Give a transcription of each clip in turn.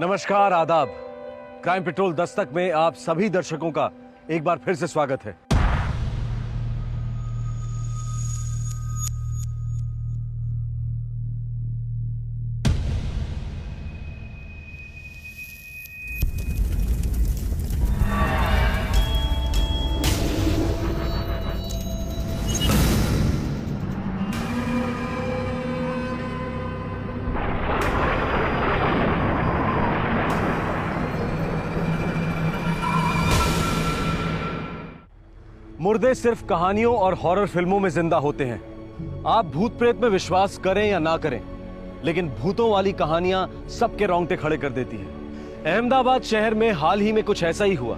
नमस्कार, आदाब। Crime petrol Dastak में आप सभी दर्शकों का एक बार फिर से स्वागत है। मुर्दे सिर्फ कहानियों और हॉरर फिल्मों में जिंदा होते हैं। आप भूत प्रेत में विश्वास करें या ना करें, लेकिन भूतों वाली कहानियां सबके रोंगटे खड़े कर देती हैं। अहमदाबाद शहर में हाल ही में कुछ ऐसा ही हुआ।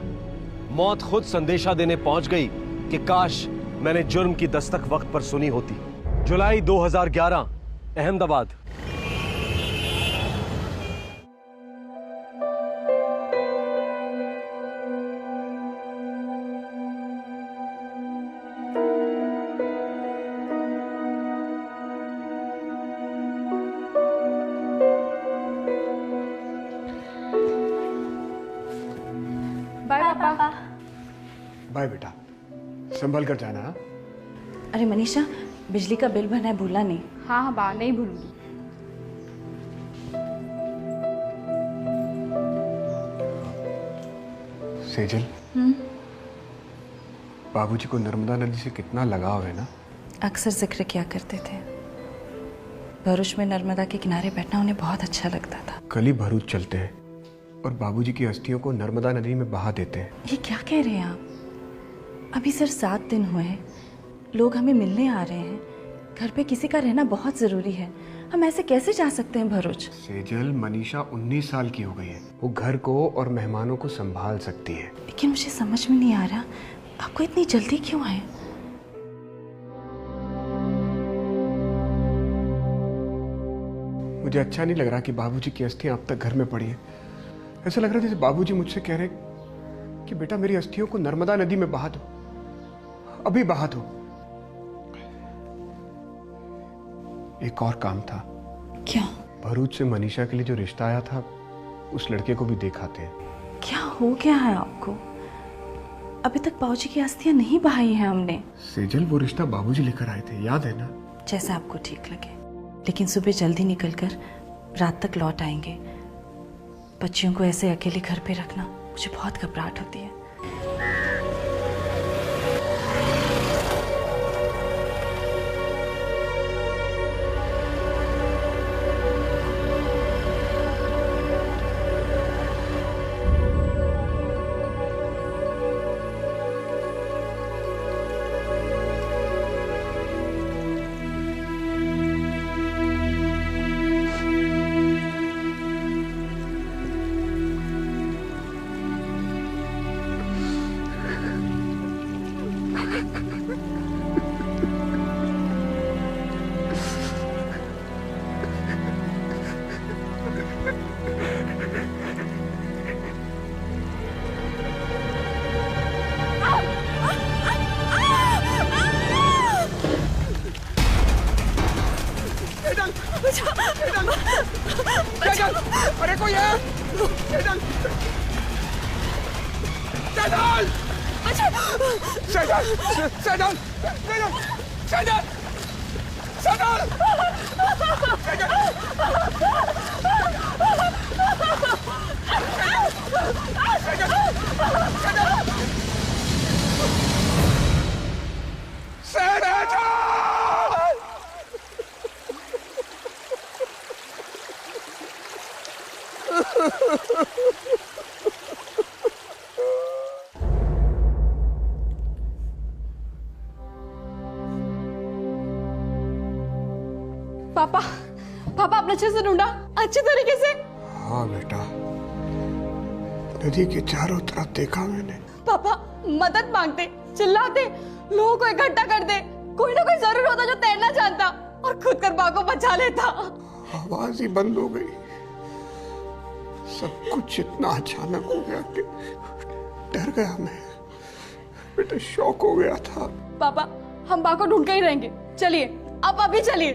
मौत खुद संदेशा देने पहुंच गई कि काश मैंने जुर्म की दस्तक वक्त पर सुनी होती। जुलाई 2011, अहमदाबाद। बाय पापा। बाय बेटा, संभल कर जाना। अरे मनीषा, बिजली का बिल भरना है, भूलना नहीं। हाँ हाँ बा, नहीं भूलूंगी। सेजल, बाबूजी को नर्मदा नदी से कितना लगाव है ना। अक्सर जिक्र किया करते थे। भरूच में नर्मदा के किनारे बैठना उन्हें बहुत अच्छा लगता था। कल ही भरूच चलते हैं और बाबूजी की अस्थियों को नर्मदा नदी में बहा देते हैं। ये क्या कह रहे हैं आप? अभी सिर्फ 7 दिन हुए हैं, लोग हमें मिलने आ रहे हैं। घर पे किसी का रहना बहुत जरूरी है। हम ऐसे कैसे जा सकते हैं भरूच? सेजल, मनीषा 19 साल की हो गई है। वो घर को और मेहमानों को संभाल सकती है। लेकिन मुझे समझ में नहीं आ रहा, आपको इतनी जल्दी क्यों है? मुझे अच्छा नहीं लग रहा कि बाबूजी की अस्थियां अब तक घर में पड़ी है। ऐसा लग रहा है जैसे बाबूजी मुझसे कह रहे कि बेटा मेरी अस्थियों को नर्मदा नदी में बहा दो, अभी बहा दो। एक और काम था। क्या? भरूच से मनीषा के लिए जो रिश्ता आया था, उस लड़के को भी देखाते हैं। क्या हो गया है आपको? अभी तक बाबूजी की अस्थियां नहीं बहाई हैं हमने। सेजल, वो रिश्ता बाबूजी लेकर आए थे, याद है ना? जैसा आपको ठीक लगे, लेकिन सुबह जल्दी निकलकर रात तक लौट आएंगे। बच्चियों को ऐसे अकेले घर पे रखना मुझे बहुत घबराहट होती है। अरे कोई है? सेजल! सेजल! सेजल! सेजल! सेजल! सेजल! पापा, पापा आपने अच्छे से ढूंढा? अच्छे तरीके से? हाँ बेटा, नदी के चारों तरफ देखा मैंने। पापा मदद मांगते, चिल्लाते, लोगों को इकट्ठा कर दे। कोई ना कोई जरूर होता जो तैरना जानता और खुद कर बाघ को बचा लेता। आवाज ही बंद हो गई। सब कुछ इतना अचानक हो गया कि डर गया मैं। बेटा शौक हो गया था। पापा हम बाघ को ढूंढ के ही रहेंगे। चलिए, आप अभी चलिए।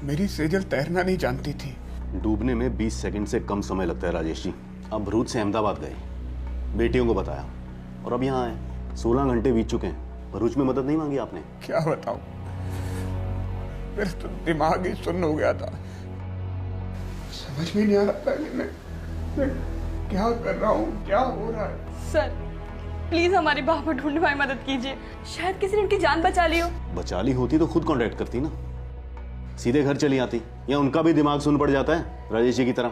मेरी सेजल तैरना नहीं जानती थी। डूबने में 20 सेकंड से कम समय लगता है राजेश जी। अब भरूच से अहमदाबाद गए, बेटियों को बताया और अब यहाँ आए। 16 घंटे बीत चुके हैं, भरूच में मदद नहीं मांगी आपने? क्या बताऊं, मेरा तो दिमाग ही सुन्न हो गया था। समझ में नहीं आ रहा था कि मैं क्या कर रहा हूँ, क्या हो रहा है। सर प्लीज हमारी बाह को ढूंढने में मदद कीजिए, शायद किसी ने उनकी जान बचा ली हो। बचा ली होती तो खुद कांटेक्ट करती ना, सीधे घर चली आती। या उनका भी दिमाग सुन पड़ जाता है राजेश जी की तरह?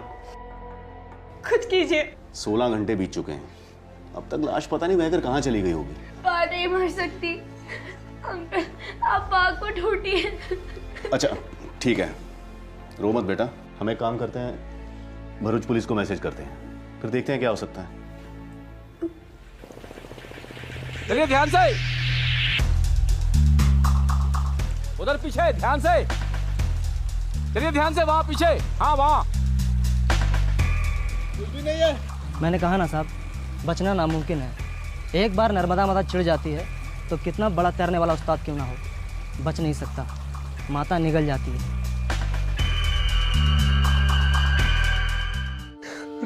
कुछ कीजिए। 16 घंटे बीत चुके हैं, अब तक लाश पता नहीं बहकर कहाँ चली गई होगी। माँ नहीं मर सकती अंकल, आप माँ को ढूंढिए। अच्छा ठीक है, रो मत बेटा। हम एक काम करते हैं, भरूच पुलिस को मैसेज करते हैं, फिर देखते हैं क्या हो सकता है। चलिए ध्यान से, उधर पीछे ध्यान से, चलिए ध्यान से, वहां पीछे, हाँ वहां। कुछ भी नहीं है। मैंने कहा ना साहब, बचना नामुमकिन है। एक बार नर्मदा माता चिढ़ जाती है तो कितना बड़ा तैरने वाला उस्ताद क्यों ना हो, बच नहीं सकता। माता निगल जाती है।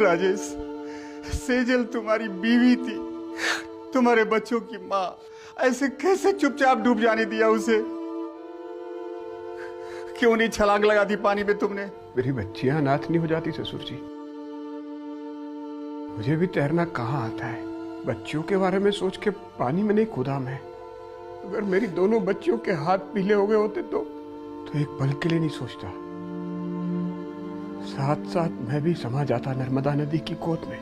राजेश, सेजल तुम्हारी बीवी थी, तुम्हारे बच्चों की माँ, ऐसे कैसे चुपचाप डूब जाने दिया उसे? क्यों नहीं छलांग लगा दी पानी में तुमने? मेरी बच्चियां अनाथ नहीं हो जाती ससुर जी? मुझे भी तैरना कहाँ आता है, बच्चियों के बारे में सोच के पानी में नहीं कूदा मैं। अगर मेरी दोनों बच्चियों के हाथ पीले हो गए होते तो एक पल के लिए नहीं सोचता। साथ साथ मैं भी समा जाता नर्मदा नदी की गोद में।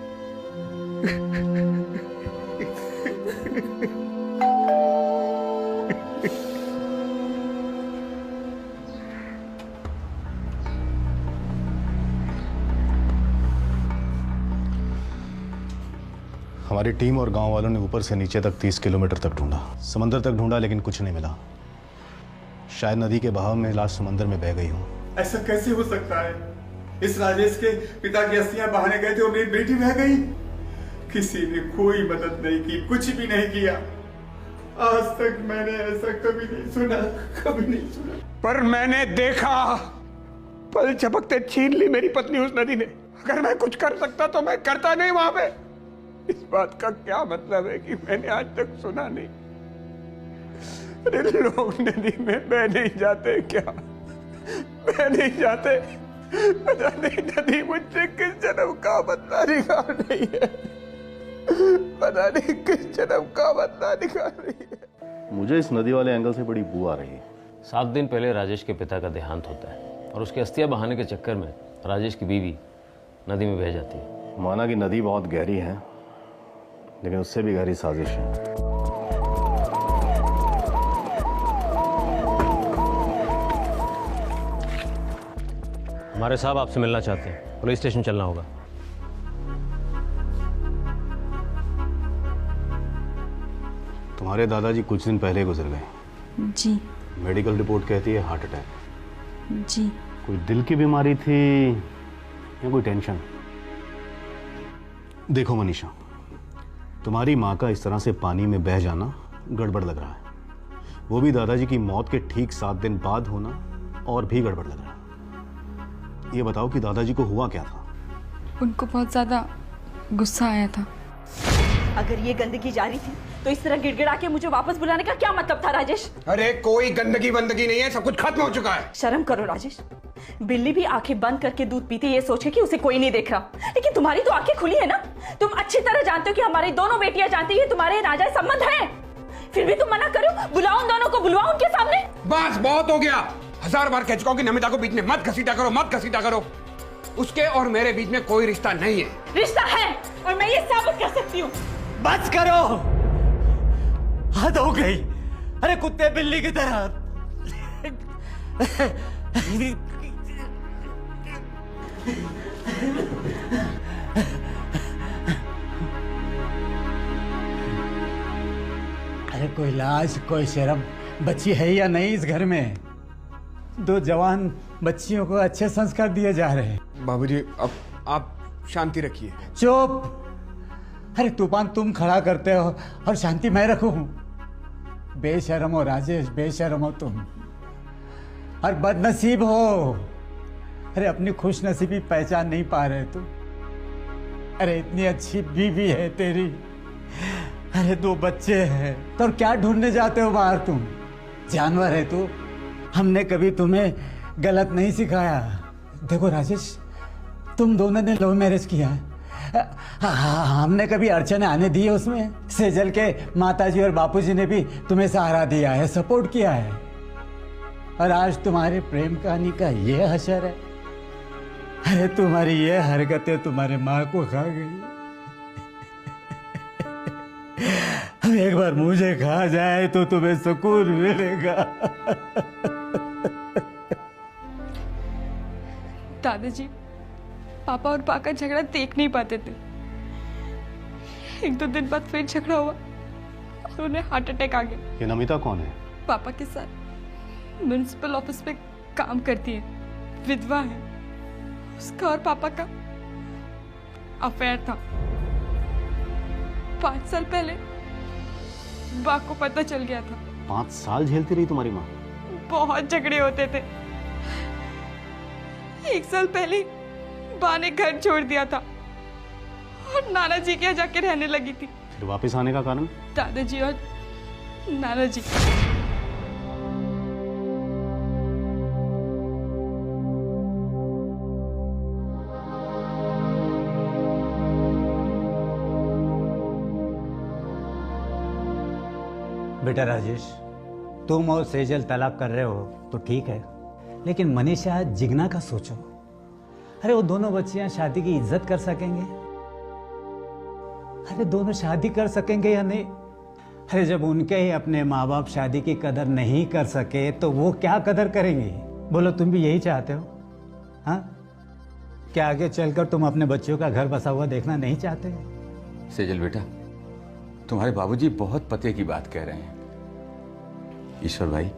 हमारी टीम और गांव वालों ने ऊपर से नीचे तक 30 किलोमीटर तक ढूंढा, समंदर तक ढूंढा, लेकिन कुछ नहीं मिला। शायद नदी के बहाव में लाश समंदर में बह गई हो। ऐसा कैसे हो सकता है? इस राजेश के पिता की अस्थियां बहाने गए थे और मेरी बेटी बह गई। किसी ने कोई मदद नहीं की, कुछ भी नहीं किया। आज तक मैंने ऐसा कभी नहीं सुना, कभी नहीं सुना। पर मैंने देखा, पल झपकते छीन ली मेरी पत्नी उस नदी ने। अगर मैं कुछ कर सकता तो मैं करता नहीं वहां पे। इस बात का क्या मतलब है कि मैंने आज तक सुना नहीं? अरे लोग नदी में बह नहीं जाते क्या? बह नहीं जाते? पता नहीं नदी मुझसे किस जन्म का बदला निकाल रही है। पता नहीं किस जन्म का बदला निकाल रही है। मुझे इस नदी वाले एंगल से बड़ी बू आ रही है। 7 दिन पहले राजेश के पिता का देहांत होता है और उसके अस्थियां बहाने के चक्कर में राजेश की बीवी नदी में बह जाती है। माना कि नदी बहुत गहरी है, लेकिन उससे भी गहरी साजिश है। हमारे साहब आपसे मिलना चाहते हैं, पुलिस स्टेशन चलना होगा। तुम्हारे दादाजी कुछ दिन पहले गुजर गए। जी। मेडिकल रिपोर्ट कहती है हार्ट अटैक। जी। कोई दिल की बीमारी थी या कोई टेंशन? देखो मनीषा, तुम्हारी माँ का इस तरह से पानी में बह जाना गड़बड़ लग रहा है। वो भी दादाजी की मौत के ठीक 7 दिन बाद होना और भी गड़बड़ लग रहा है। ये बताओ कि दादाजी को हुआ क्या था? उनको बहुत ज्यादा गुस्सा आया था। अगर ये गंदगी जारी थी तो इस तरह गिड़गिड़ा के मुझे वापस बुलाने का क्या मतलब था राजेश? अरे कोई गंदगी बंदगी नहीं है, सब कुछ खत्म हो चुका है। शर्म करो राजेश, बिल्ली भी आंखें बंद करके दूध पीती ये सोच के कि उसे कोई नहीं देख रहा, लेकिन तुम्हारी तो आंखें खुली है ना। तुम अच्छी तरह जानते हो कि हमारी दोनों बेटियां जानती है तुम्हारे नाजायज संबंध है, फिर भी तुम मना करो। बुलाओ उन दोनों को, बुलाओ उनके सामने। बस बहुत हो गया, 1000 बार कह चुका हूं कि नमिता को बीच में मत घसीटा करो, मत घसीटा करो। उसके और मेरे बीच में कोई रिश्ता नहीं है। रिश्ता है और मैं ये साबित कर सकती हूँ। बस करो, हद हो गई। अरे कुत्ते बिल्ली की तरह। अरे कोई लाज, कोई शर्म बच्ची है या नहीं इस घर में? 2 जवान बच्चियों को अच्छे संस्कार दिए जा रहे हैं। बाबूजी अब आप शांति रखिए। चुप! अरे तूफान तुम खड़ा करते हो और शांति मैं रखूं? बेशर्म हो राजेश, बेशर्म हो तुम और बदनसीब हो। अरे अपनी खुशनसीबी पहचान नहीं पा रहे तू। अरे इतनी अच्छी बीवी है तेरी, अरे 2 बच्चे हैं, तो क्या ढूंढने जाते हो बाहर तुम? जानवर है तू। हमने कभी तुम्हें गलत नहीं सिखाया। देखो राजेश, तुम दोनों ने लव मैरिज किया है। हमने कभी अड़चन आने दी है उसमें? सेजल के माताजी और बापूजी ने भी तुम्हें सहारा दिया है, सपोर्ट किया है, और आज तुम्हारे प्रेम कहानी का ये हशर है। अरे तुम्हारी ये हरकतें तुम्हारे माँ को खा गई। अब एक बार मुझे खा जाए तो तुम्हें सुकून मिलेगा। दादाजी, पापा और पा का झगड़ा देख नहीं पाते थे। 1-2 दिन बाद फिर झगड़ा हुआ और उन्हें हार्ट अटैक आ गया। ये नमिता कौन है? पापा के साथ म्युनिसिपल ऑफिस में काम करती है, विधवा है। उसका और पापा का अफेयर था। 5 साल पहले बा को पता चल गया था। 5 साल झेलती रही तुम्हारी माँ? बहुत झगड़े होते थे। 1 साल पहले बा ने घर छोड़ दिया था और नाना जी के यहाँ जाके रहने लगी थी। फिर वापस आने का कारण? दादाजी और नाना जी। बेटा राजेश, तुम और सेजल तलाक कर रहे हो तो ठीक है, लेकिन मनीषा जिगना का सोचो। अरे वो दोनों बच्चियां शादी की इज्जत कर सकेंगे? अरे दोनों शादी कर सकेंगे या नहीं? अरे जब उनके ही अपने माँ बाप शादी की कदर नहीं कर सके तो वो क्या कदर करेंगे? बोलो, तुम भी यही चाहते हो? हाँ, क्या आगे चलकर तुम अपने बच्चों का घर बसा हुआ देखना नहीं चाहते? सेजल बेटा, तुम्हारे बाबूजी बहुत पते की बात कह रहे हैं। ईश्वर भाई,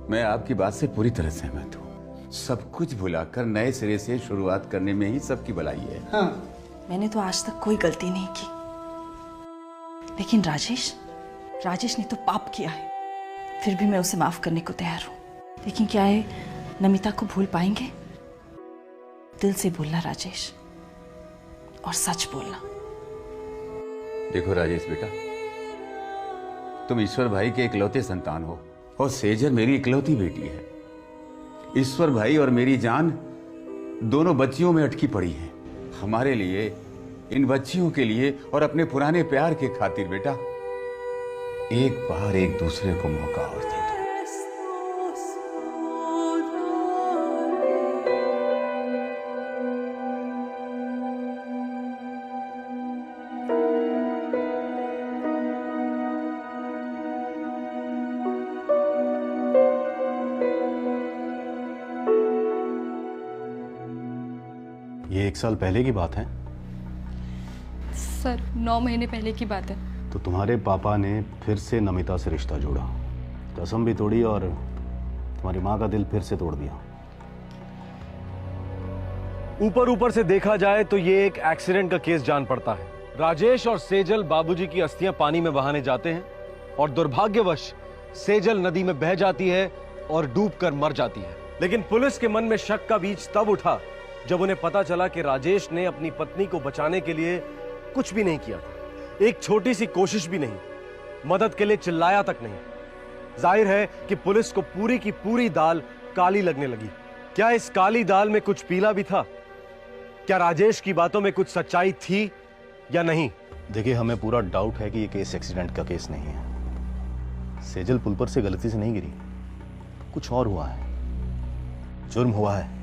मैं आपकी बात से पूरी तरह सहमत हूँ। सब कुछ भुलाकर नए सिरे से शुरुआत करने में ही सबकी भलाई है। हाँ। मैंने तो आज तक कोई गलती नहीं की, लेकिन राजेश ने तो पाप किया है। फिर भी मैं उसे माफ करने को तैयार हूँ। लेकिन क्या है, नमिता को भूल पाएंगे? दिल से बोलना राजेश, और सच बोलना। देखो राजेश बेटा, तुम ईश्वर भाई के इकलौते संतान हो और सेजल मेरी इकलौती बेटी है। ईश्वर भाई और मेरी जान दोनों बच्चियों में अटकी पड़ी है। हमारे लिए, इन बच्चियों के लिए और अपने पुराने प्यार के खातिर बेटा, एक बार एक दूसरे को मौका और दे दो। ये 1 साल पहले की बात है? सर, 9 महीने पहले की बात है। तो तुम्हारे पापा ने फिर से नमिता से रिश्ता जोड़ा, कसम भी तोड़ी और तुम्हारी माँ का दिल फिर से तोड़ दिया। ऊपर से देखा जाए तो ये एक एक्सीडेंट का केस जान पड़ता है। राजेश और सेजल बाबूजी की अस्थियां पानी में बहाने जाते हैं और दुर्भाग्यवश सेजल नदी में बह जाती है और डूबकर मर जाती है। लेकिन पुलिस के मन में शक का बीज तब उठा जब उन्हें पता चला कि राजेश ने अपनी पत्नी को बचाने के लिए कुछ भी नहीं किया था, एक छोटी सी कोशिश भी नहीं, मदद के लिए चिल्लाया तक नहीं। जाहिर है कि पुलिस को पूरी की पूरी दाल काली लगने लगी। क्या इस काली दाल में कुछ पीला भी था? क्या राजेश की बातों में कुछ सच्चाई थी या नहीं? देखिए, हमें पूरा डाउट है कि यह केस एक्सीडेंट का केस नहीं है। सेजल पुल पर से गलती से नहीं गिरी, कुछ और हुआ है, जुर्म हुआ है।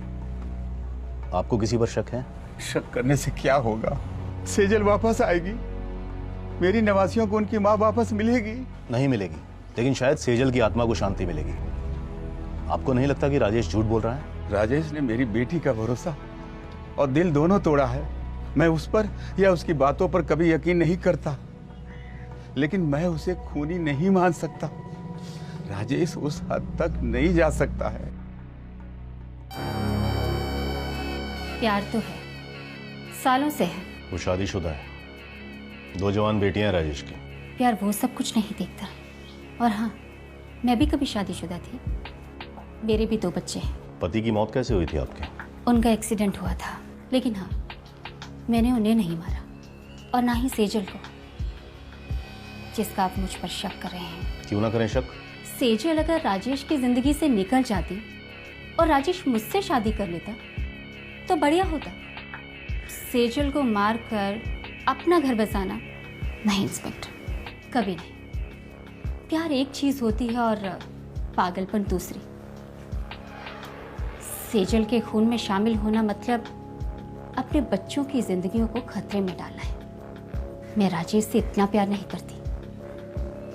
आपको किसी पर शक है? शक करने से क्या होगा? सेजल वापस आएगी, मेरी नवासियों को उनकी माँ वापस मिलेगी। नहीं मिलेगी, लेकिन शायद सेजल की आत्मा को शांति मिलेगी। आपको नहीं लगता कि राजेश झूठ बोल रहा है? राजेश ने मेरी बेटी का भरोसा और दिल दोनों तोड़ा है। मैं उस पर या उसकी बातों पर कभी यकीन नहीं करता, लेकिन मैं उसे खूनी नहीं मान सकता। राजेश उस हद तक नहीं जा सकता है। प्यार तो है, सालों से है। वो शादीशुदा है, 2 जवान बेटियां हैं राजेश की। प्यार वो सब कुछ नहीं देखता। और हाँ, मैं भी कभी शादीशुदा थी, मेरे भी 2 बच्चे हैं। पति की मौत कैसे हुई थी आपके? उनका एक्सीडेंट हुआ था, लेकिन हाँ, मैंने उन्हें नहीं मारा और ना ही सेजल को, जिसका आप मुझ पर शक कर रहे हैं। क्यों ना करें शक? सेजल अगर राजेश की जिंदगी से निकल जाती और राजेश मुझसे शादी कर लेता तो बढ़िया होता। सेजल को मार कर अपना घर बसाना नहीं इंस्पेक्टर, कभी नहीं। प्यार एक चीज होती है और पागलपन दूसरी। सेजल के खून में शामिल होना मतलब अपने बच्चों की जिंदगियों को खतरे में डालना है। मैं राजेश से इतना प्यार नहीं करती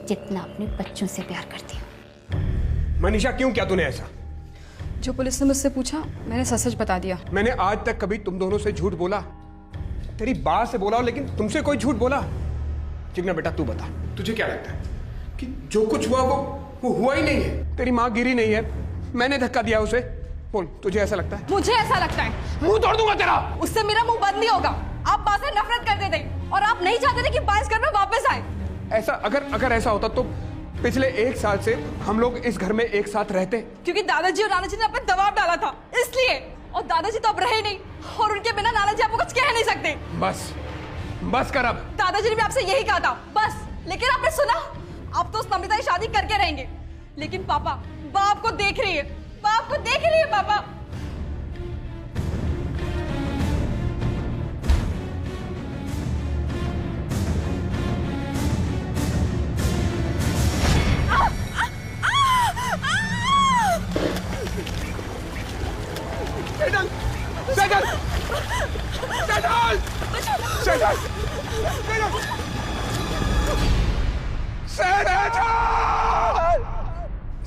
जितना अपने बच्चों से प्यार करती हूँ। मनीषा, क्यों किया तूने ऐसा? जो पुलिस ने मुझसे पूछा मैंने सच बता दिया। मैंने आज तक कभी तुम दोनों से झूठ बोला? तेरी बात से बोला हो, लेकिन तुमसे कोई झूठ बोला? जिग्ना बेटा, तू बता, तुझे क्या लगता है कि जो कुछ हुआ वो हुआ ही नहीं है? तेरी माँ गिरी नहीं है, मैंने धक्का दिया उसे। बोल, तुझे ऐसा लगता है? मुझे ऐसा लगता है। मुंह तोड़ दूंगा तेरा। उससे मेरा मुंह बंद नहीं होगा। आप बा से नफरत करते थे और आप नहीं चाहते थे कि बा इस घर में वापस आए। ऐसा अगर ऐसा होता तो पिछले 1 साल से हम लोग इस घर में एक साथ रहते। क्योंकि दादाजी और नानाजी ने आप पे दबाव डाला था, इसलिए। और दादाजी तो अब रहे नहीं और उनके बिना नानाजी आपको कुछ कह नहीं सकते। बस कर अब। दादाजी ने भी आपसे यही कहा था, बस। लेकिन आपने सुना? आप तो उस नमिता की शादी करके रहेंगे, लेकिन पापा, बाप को देख रही है, बाप को देख रही है पापा।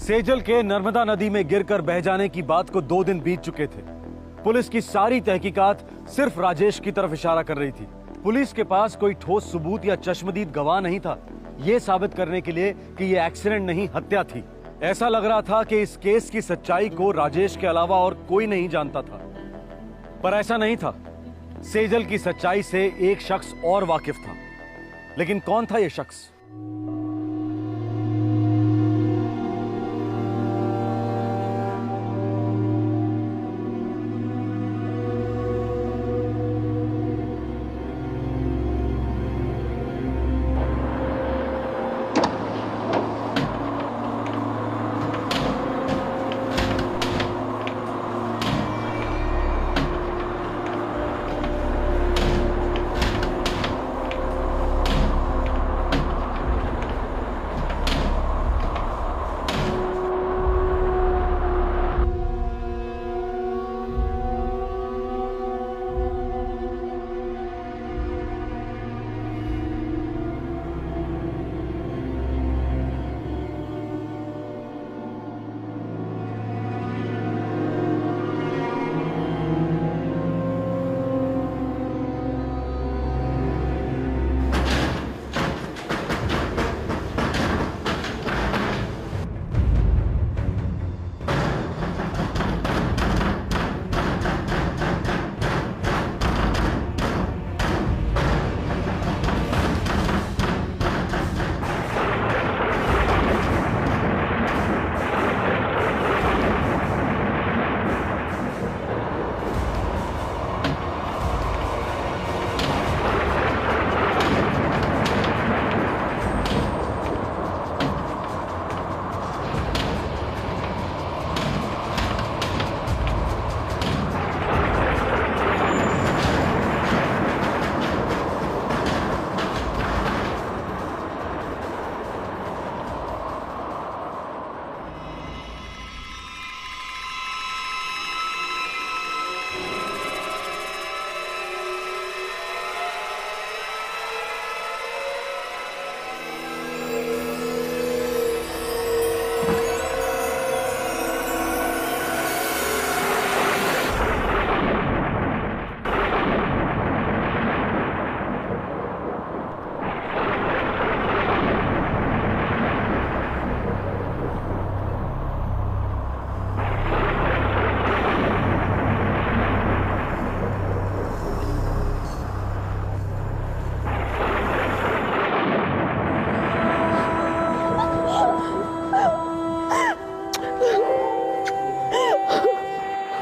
सेजल के नर्मदा नदी में गिरकर बह जाने की बात को 2 दिन बीत चुके थे। पुलिस की सारी तहकीकात सिर्फ राजेश की तरफ इशारा कर रही थी। पुलिस के पास कोई ठोस सबूत या चश्मदीद गवाह नहीं था यह साबित करने के लिए कि यह एक्सीडेंट नहीं, हत्या थी। ऐसा लग रहा था कि इस केस की सच्चाई को राजेश के अलावा और कोई नहीं जानता था, पर ऐसा नहीं था। सेजल की सच्चाई से एक शख्स और वाकिफ था, लेकिन कौन था यह शख्स?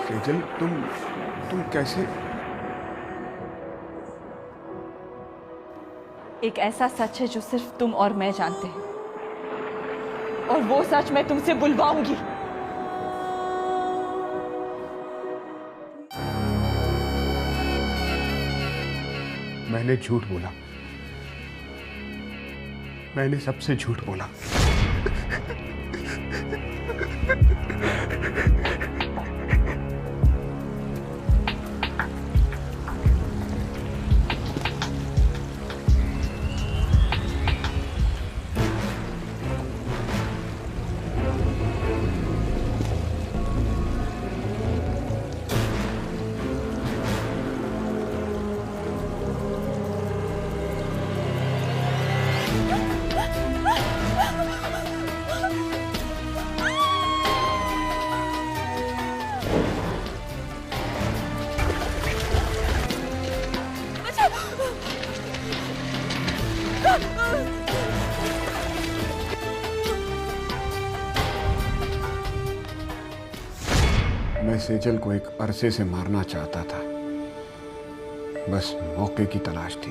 सेजल, तुम कैसे? एक ऐसा सच है जो सिर्फ तुम और मैं जानते हैं, और वो सच मैं तुमसे बुलवाऊंगी। मैंने झूठ बोला, मैंने सबसे झूठ बोला। मैं सेजल को एक अरसे से मारना चाहता था, बस मौके की तलाश थी।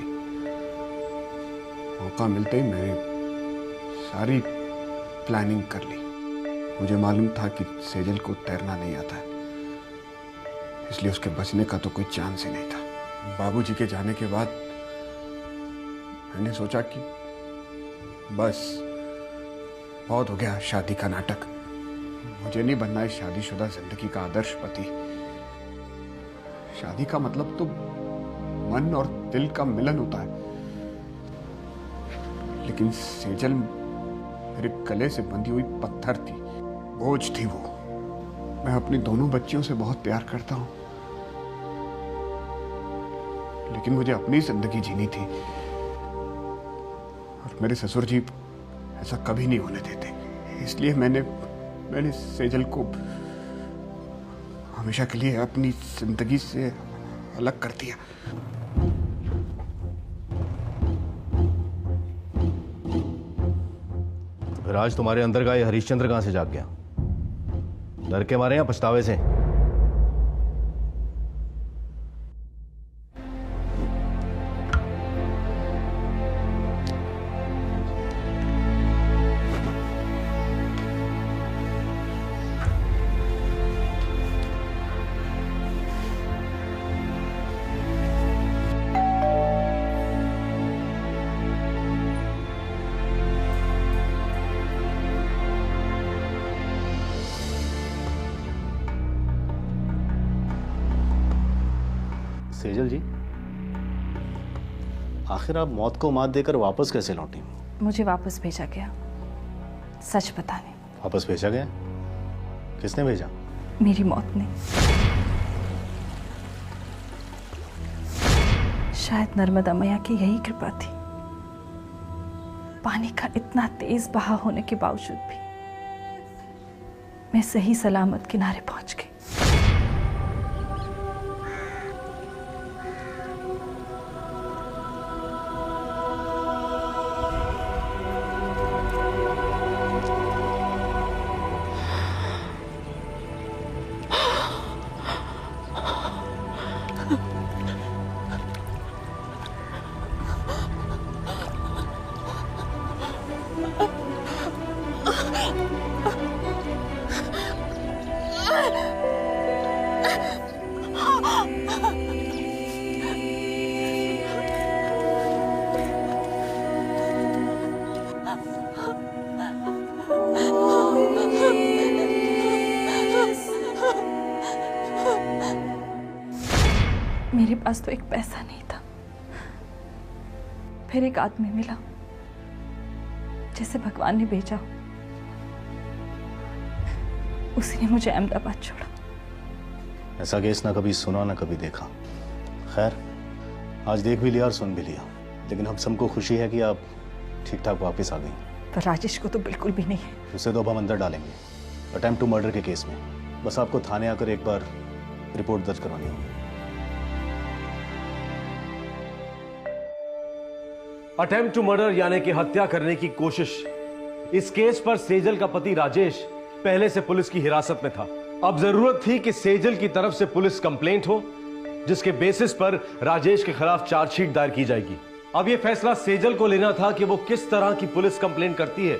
मौका मिलते ही मैंने सारी प्लानिंग कर ली। मुझे मालूम था कि सेजल को तैरना नहीं आता है, इसलिए उसके बचने का तो कोई चांस ही नहीं था। बाबूजी के जाने के बाद मैंने सोचा कि बस बहुत हो गया शादी का नाटक। मुझे नहीं बनना है शादीशुदा जिंदगी का आदर्श पति। शादी का मतलब तो मन और दिल का मिलन होता है, लेकिन सेजल मेरे गले से बंधी हुई पत्थर थी, बोझ थी वो। मैं अपनी दोनों बच्चियों से बहुत प्यार करता हूं, लेकिन मुझे अपनी जिंदगी जीनी थी, और मेरे ससुर जी ऐसा कभी नहीं होने देते। इसलिए मैंने सेजल को हमेशा के लिए अपनी जिंदगी से अलग कर दिया। तो फिर आज तुम्हारे अंदर का ये हरिश्चंद्र कहां से जाग गया? डर के मारे या पछतावे से? सेजल जी, आखिर आप मौत को मात देकर वापस कैसे लौटी? मुझे वापस भेजा गया, सच बताने। वापस भेजा गया? किसने भेजा? मेरी मौत ने। शायद नर्मदा मैया की यही कृपा थी। पानी का इतना तेज बहाव होने के बावजूद भी मैं सही सलामत किनारे पहुंच गई। मेरे पास तो एक पैसा नहीं था। फिर एक आदमी मिला, जैसे भगवान ने भेजा। उसी ने मुझे अहमदाबाद छोड़ा। ऐसा केस ना कभी सुना ना कभी देखा। खैर, आज देख भी लिया और सुन भी लिया, लेकिन हम सबको खुशी है कि आप ठीक ठाक वापस आ गई। पर राजेश को तो बिल्कुल भी नहीं है। उसे तो अब हम अंदर डालेंगे, अटेम्प्ट टू मर्डर के केस में। बस आपको थाने आकर एक बार रिपोर्ट दर्ज करवानी होगी। अटेम्प्ट टू मर्डर यानी कि हत्या करने की कोशिश। इस केस पर सेजल का पति राजेश पहले से पुलिस की हिरासत में था। अब जरूरत थी कि सेजल की तरफ से पुलिस कंप्लेंट हो, जिसके बेसिस पर राजेश के खिलाफ चार्जशीट दायर की जाएगी। अब यह फैसला सेजल को लेना था कि वो किस तरह की पुलिस कंप्लेंट करती है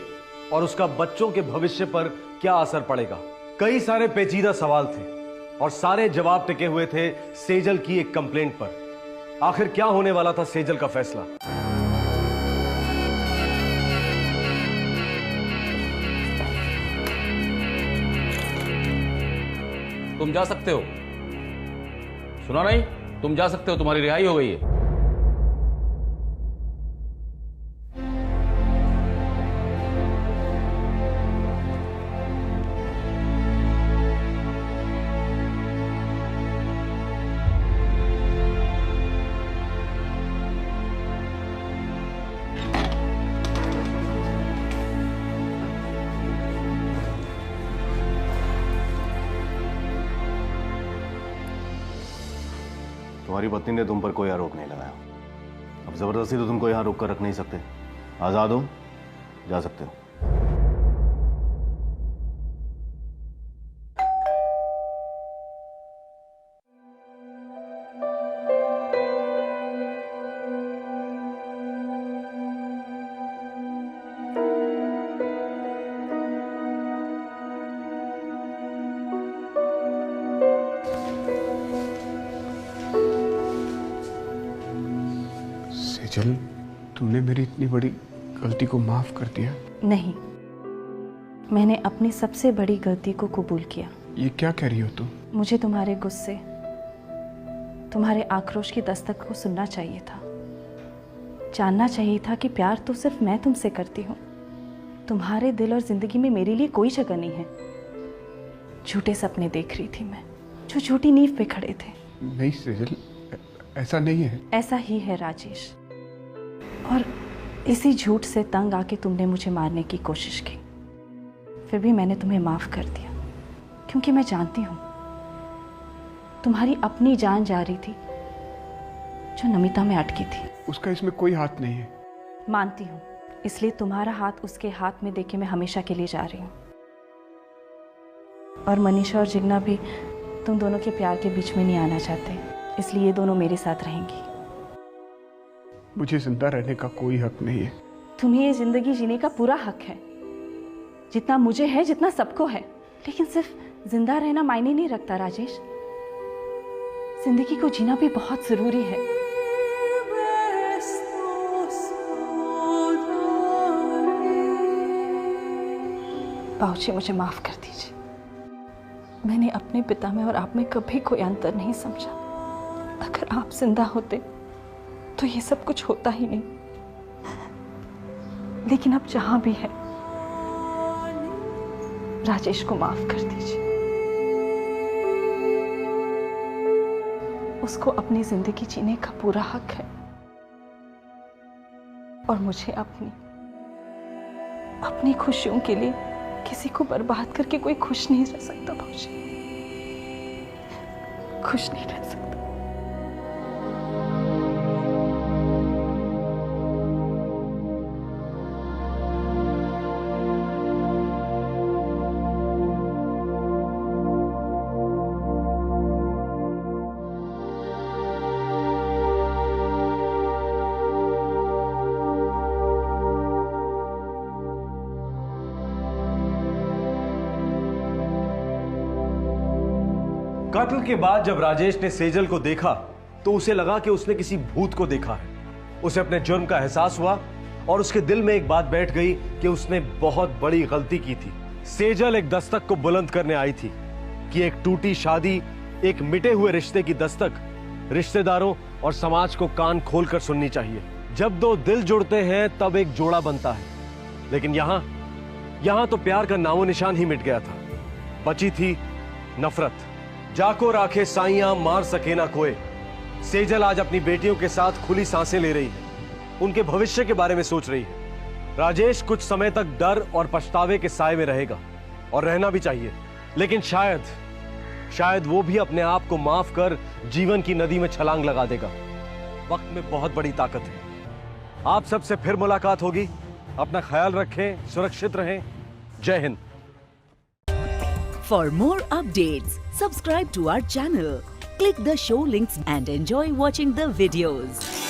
और उसका बच्चों के भविष्य पर क्या असर पड़ेगा। कई सारे पेचीदा सवाल थे और सारे जवाब टिके हुए थे सेजल की एक कंप्लेंट पर। आखिर क्या होने वाला था सेजल का फैसला? तुम जा सकते हो। सुना नहीं? तुम जा सकते हो, तुम्हारी रिहाई हो गई है। तुम्हारी पत्नी ने तुम पर कोई आरोप नहीं लगाया। अब जबरदस्ती तो तुमको यहां रोक कर रख नहीं सकते। आजाद हो, जा सकते हो। सेजल, तुमने मेरी इतनी बड़ी गलती को माफ कर दिया? नहीं, मैंने अपनी सबसे बड़ी गलती को कबूल किया। ये क्या कह रही हो तुम? मुझे तुम्हारे गुस्से, तुम्हारे आक्रोश की दस्तक को सुनना चाहिए था। जानना चाहिए था कि प्यार तो सिर्फ मैं तुमसे करती हूँ। तुम्हारे दिल और जिंदगी में मेरे लिए कोई जगह नहीं है। झूठे सपने देख रही थी मैं, जो झूठी नींव पे खड़े थे। नहीं सेजल, ऐसा नहीं है। ऐसा ही है राजेश, और इसी झूठ से तंग आके तुमने मुझे मारने की कोशिश की। फिर भी मैंने तुम्हें माफ कर दिया, क्योंकि मैं जानती हूँ तुम्हारी अपनी जान जा रही थी जो नमिता में अटकी थी। उसका इसमें कोई हाथ नहीं है। मानती हूँ, इसलिए तुम्हारा हाथ उसके हाथ में देके मैं हमेशा के लिए जा रही हूँ। और मनीषा और जिग्ना भी तुम दोनों के प्यार के बीच में नहीं आना चाहते, इसलिए ये दोनों मेरे साथ रहेंगी। मुझे जिंदा रहने का कोई हक नहीं है। तुम्हें ये जिंदगी जीने का पूरा हक है, जितना मुझे है, जितना सबको है। लेकिन सिर्फ जिंदा रहना मायने नहीं रखता राजेश, जिंदगी को जीना भी बहुत जरूरी है। बाबूजी, मुझे माफ कर दीजिए। मैंने अपने पिता में और आप में कभी कोई अंतर नहीं समझा। अगर आप जिंदा होते तो ये सब कुछ होता ही नहीं। लेकिन अब जहां भी है, राजेश को माफ कर दीजिए। उसको अपनी जिंदगी जीने का पूरा हक है, और मुझे अपनी खुशियों के लिए किसी को बर्बाद करके कोई खुश नहीं रह सकता। बाबूजी, खुश नहीं रह सकता। कत्ल के बाद जब राजेश ने सेजल को देखा तो उसे लगा कि उसने किसी भूत को देखा है। उसे अपने जुर्म का एहसास हुआ और उसके दिल में एक बात बैठ गई कि उसने बहुत बड़ी गलती की थी। सेजल एक दस्तक को बुलंद करने आई थी कि एक टूटी शादी, एक मिटे हुए रिश्ते की दस्तक रिश्तेदारों और समाज को कान खोलकर सुननी चाहिए। जब दो दिल जुड़ते हैं तब एक जोड़ा बनता है। लेकिन यहां तो प्यार का नामो निशान ही मिट गया था। बची थी नफरत। जाको राखे साइयां, मार सके ना कोई। सेजल आज अपनी बेटियों के साथ खुली सांसें ले रही है, उनके भविष्य के बारे में सोच रही है। राजेश कुछ समय तक डर और पछतावे के साए में रहेगा, और रहना भी चाहिए। लेकिन शायद वो भी अपने आप को माफ कर जीवन की नदी में छलांग लगा देगा। वक्त में बहुत बड़ी ताकत है। आप सबसे फिर मुलाकात होगी। अपना ख्याल रखें, सुरक्षित रहें। जय Hind. For more updates, subscribe to our channel, Click the show links and enjoy watching the videos.